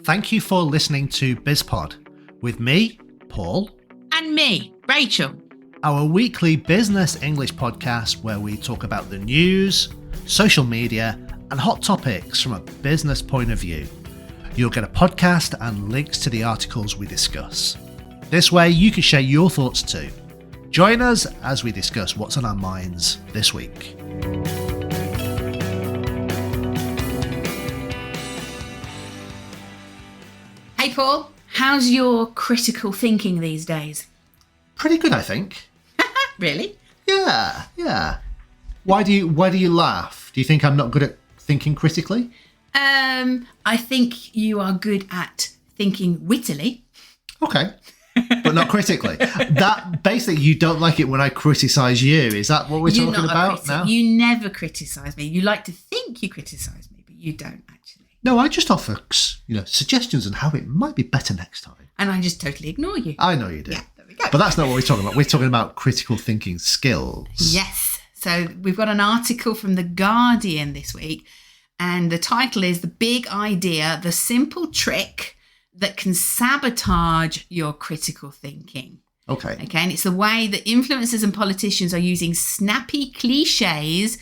Thank you for listening to BizPod with me, Paul. And me, Rachel. Our weekly business English podcast where we talk about the news, social media, and hot topics from a business point of view. You'll get a podcast and links to the articles we discuss. This way you can share your thoughts too. Join us as we discuss what's on our minds this week. Hey Paul, how's your critical thinking these days? Pretty good, I think. Really? Yeah. Why do you laugh? Do you think I'm not good at thinking critically? I think you are good at thinking wittily. Okay. But not critically. That basically, you don't like it when I criticise you. Is that what we're talking about now? You never criticise me. You like to think you criticise me, but you don't actually. No, I just offer, suggestions on how it might be better next time. And I just totally ignore you. I know you do. Yeah, there we go. But that's not what we're talking about. We're talking about critical thinking skills. Yes. So we've got an article from The Guardian this week, and the title is The Big Idea, the Simple Trick that Can Sabotage Your Critical Thinking. Okay. And it's the way that influencers and politicians are using snappy cliches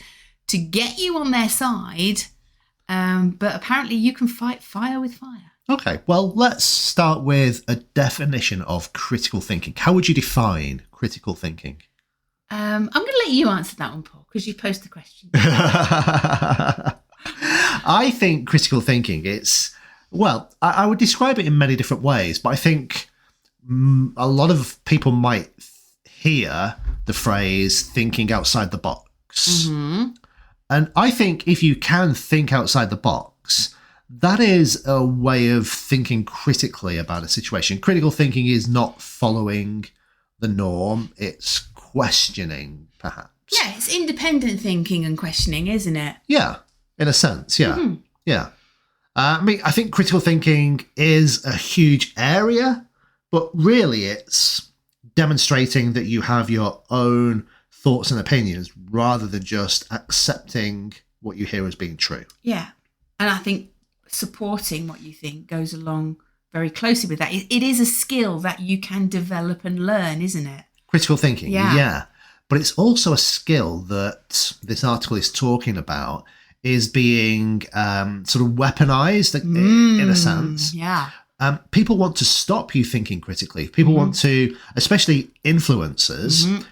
to get you on their side, but apparently you can fight fire with fire. Okay, well, let's start with a definition of critical thinking. How would you define critical thinking? I'm going to let you answer that one, Paul, because you posed the question. I think critical thinking, I would describe it in many different ways, but I think a lot of people might hear the phrase thinking outside the box. Mm-hmm. And I think if you can think outside the box, that is a way of thinking critically about a situation. Critical thinking is not following the norm, it's questioning, perhaps. Yeah, it's independent thinking and questioning, isn't it? Yeah, in a sense, yeah. Mm-hmm. Yeah. I think critical thinking is a huge area, but really it's demonstrating that you have your own thoughts and opinions rather than just accepting what you hear as being true. Yeah. And I think supporting what you think goes along very closely with that. It is a skill that you can develop and learn, isn't it? Critical thinking, yeah. But it's also a skill that this article is talking about is being sort of weaponized in a sense. Yeah. People want to stop you thinking critically. People want to, especially influencers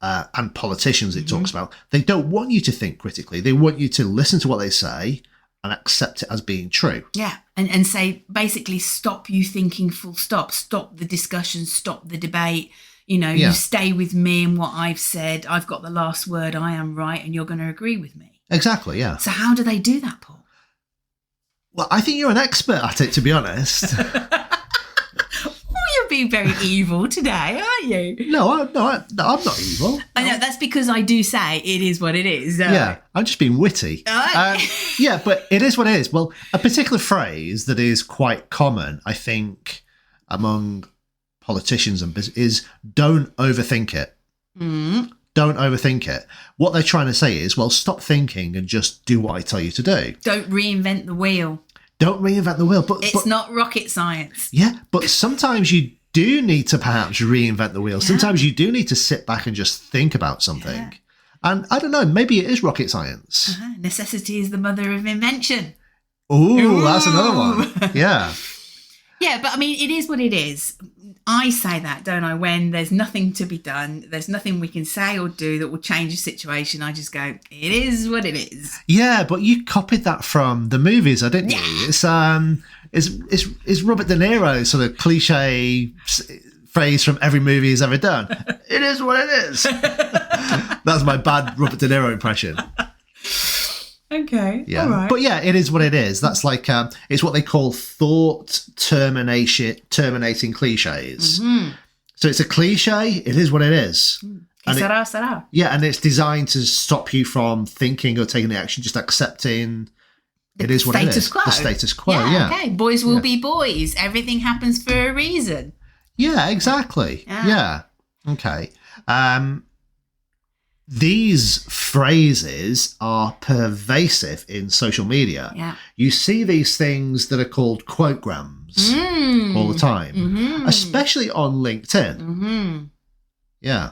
and politicians it talks about, they don't want you to think critically. They want you to listen to what they say and accept it as being true. Yeah. And say, basically, stop you thinking full stop. Stop the discussion. Stop the debate. You stay with me and what I've said. I've got the last word. I am right. And you're going to agree with me. Exactly, yeah. So how do they do that, Paul? Well, I think you're an expert at it, to be honest. You're being very evil today, aren't you? No, I'm not evil. I know, that's because I do say it is what it is. Yeah, I'm just being witty. Yeah, but it is what it is. Well, a particular phrase that is quite common, I think, among politicians and business is don't overthink it. Don't overthink it. What they're trying to say is, well, stop thinking and just do what I tell you to do. Don't reinvent the wheel. Don't reinvent the wheel. But it's not rocket science. Yeah, but sometimes you do need to perhaps reinvent the wheel. Yeah. Sometimes you do need to sit back and just think about something. Yeah. And I don't know, maybe it is rocket science. Necessity is the mother of invention. Ooh, that's another one. Yeah. Yeah, but I mean, it is what it is. I say that, don't I? When there's nothing to be done, there's nothing we can say or do that will change the situation. I just go, it is what it is. Yeah, but you copied that from the movies, didn't you? It's Robert De Niro's sort of cliche phrase from every movie he's ever done. It is what it is. That's my bad Robert De Niro impression. Okay. Yeah. All right. But yeah, it is what it is. That's like it's what they call thought terminating cliches. Mm-hmm. So it's a cliche. It is what it is. Sarà. Yeah, and it's designed to stop you from thinking or taking the action, just accepting it is what it is. Quo. The status quo. Yeah. Okay. Boys will be boys. Everything happens for a reason. Yeah. Exactly. Yeah. Okay. these phrases are pervasive in social media. Yeah. You see these things that are called quotegrams all the time, especially on LinkedIn. Yeah.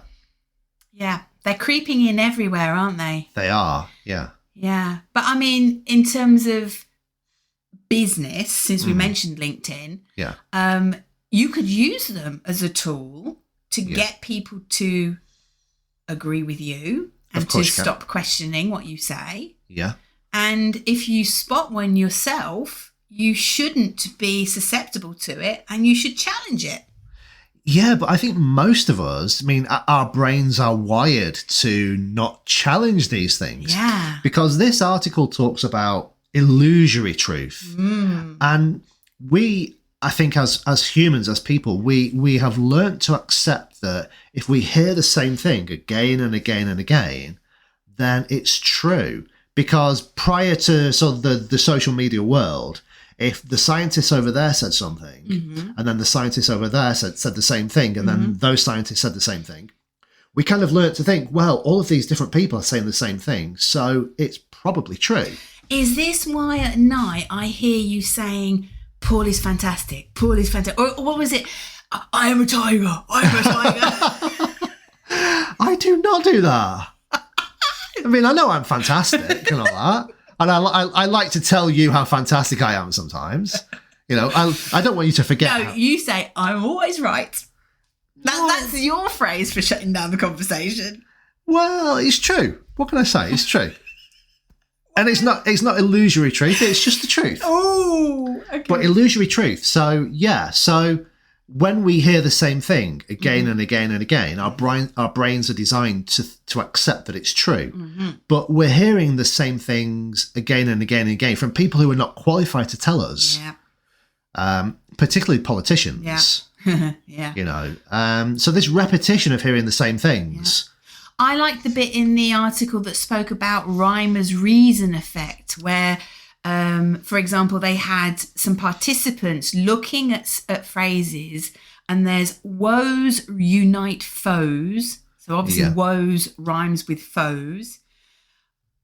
Yeah. They're creeping in everywhere, aren't they? They are, yeah. Yeah. But I mean, in terms of business, since we mentioned LinkedIn, you could use them as a tool to get people to agree with you and to stop questioning what you say. Yeah. And if you spot one yourself, you shouldn't be susceptible to it and you should challenge it. Yeah, but I think most of us, I mean, our brains are wired to not challenge these things. Yeah. Because this article talks about illusory truth. And we, I think as humans, as people, we have learnt to accept that if we hear the same thing again and again and again, then it's true. Because prior to sort of the social media world, if the scientists over there said something, and then the scientists over there said the same thing, and then those scientists said the same thing, we kind of learnt to think, well, all of these different people are saying the same thing, so it's probably true. Is this why at night I hear you saying, Paul is fantastic, Paul is fantastic, or what was it? I am a tiger, I am a tiger. I do not do that. I mean, I know I'm fantastic and all that. And I like to tell you how fantastic I am sometimes. You know, I don't want you to forget. No, you say, I'm always right. That's your phrase for shutting down the conversation. Well, it's true. What can I say? It's true. And it's not illusory truth. It's just the truth. Oh, okay. But illusory truth. So, yeah. So when we hear the same thing again and again and again, our brains are designed to accept that it's true. But we're hearing the same things again and again and again from people who are not qualified to tell us. Yeah. Particularly politicians. Yeah. Yeah. You know. So this repetition of hearing the same things. Yeah. I like the bit in the article that spoke about rhyme as reason effect, where for example, they had some participants looking at phrases, and there's woes unite foes. So obviously woes rhymes with foes,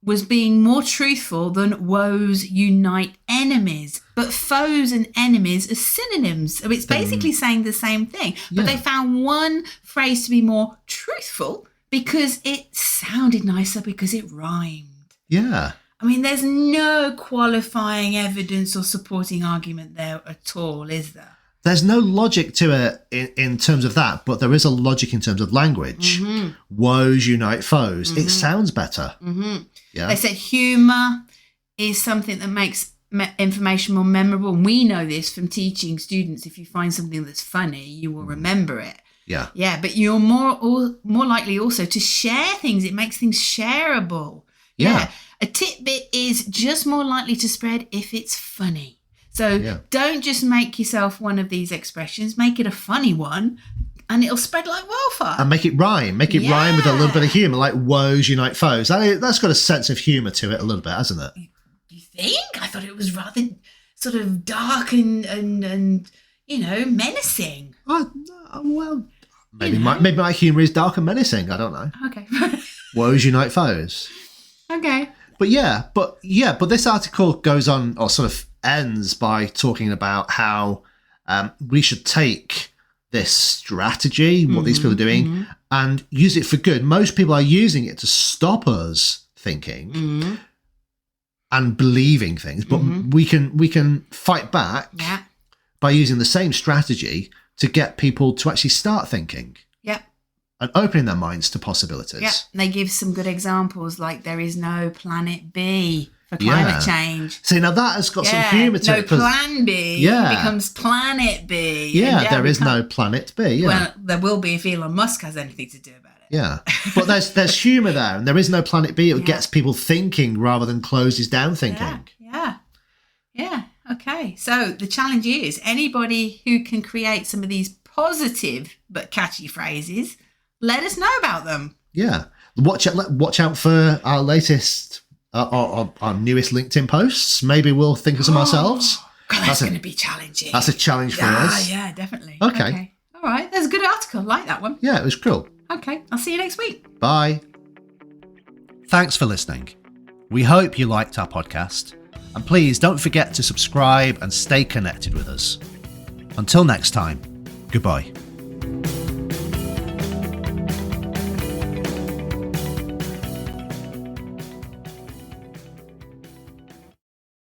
was being more truthful than woes unite enemies. But foes and enemies are synonyms. So it's basically saying the same thing. But they found one phrase to be more truthful because it sounded nicer because it rhymed. Yeah. I mean, there's no qualifying evidence or supporting argument there at all, is there? There's no logic to it in terms of that, but there is a logic in terms of language. Woes unite foes. It sounds better. Yeah. They said humour is something that makes information more memorable. And we know this from teaching students. If you find something that's funny, you will remember it. Yeah. Yeah, but you're more likely also to share things. It makes things shareable. Yeah. A tidbit is just more likely to spread if it's funny. So don't just make yourself one of these expressions. Make it a funny one, and it'll spread like wildfire. And make it rhyme. Make it rhyme with a little bit of humour, like woes unite foes. That's got a sense of humour to it a little bit, hasn't it? You think? I thought it was rather sort of dark and you know, menacing. Well, maybe my humour is dark and menacing. I don't know. Okay. Woes unite foes. Okay. But this article goes on, or sort of ends by talking about how we should take this strategy, what these people are doing, and use it for good. Most people are using it to stop us thinking and believing things, but we can fight back by using the same strategy to get people to actually start thinking. Yeah. And opening their minds to possibilities. Yeah, they give some good examples, like there is no planet B for climate change. See, now that has got some humour to it. No plan B becomes planet B. Yeah, there is no planet B. Yeah. Well, there will be if Elon Musk has anything to do about it. Yeah, but there's humour there, and there is no planet B. It gets people thinking rather than closes down thinking. Yeah. Okay, so the challenge is anybody who can create some of these positive but catchy phrases, let us know about them. Yeah. Watch out for our latest, our newest LinkedIn posts. Maybe we'll think of some ourselves. God, that's going to be challenging. That's a challenge for us. Yeah, definitely. Okay. All right. That's a good article. I like that one. Yeah, it was cool. Okay. I'll see you next week. Bye. Thanks for listening. We hope you liked our podcast, and please don't forget to subscribe and stay connected with us. Until next time, goodbye.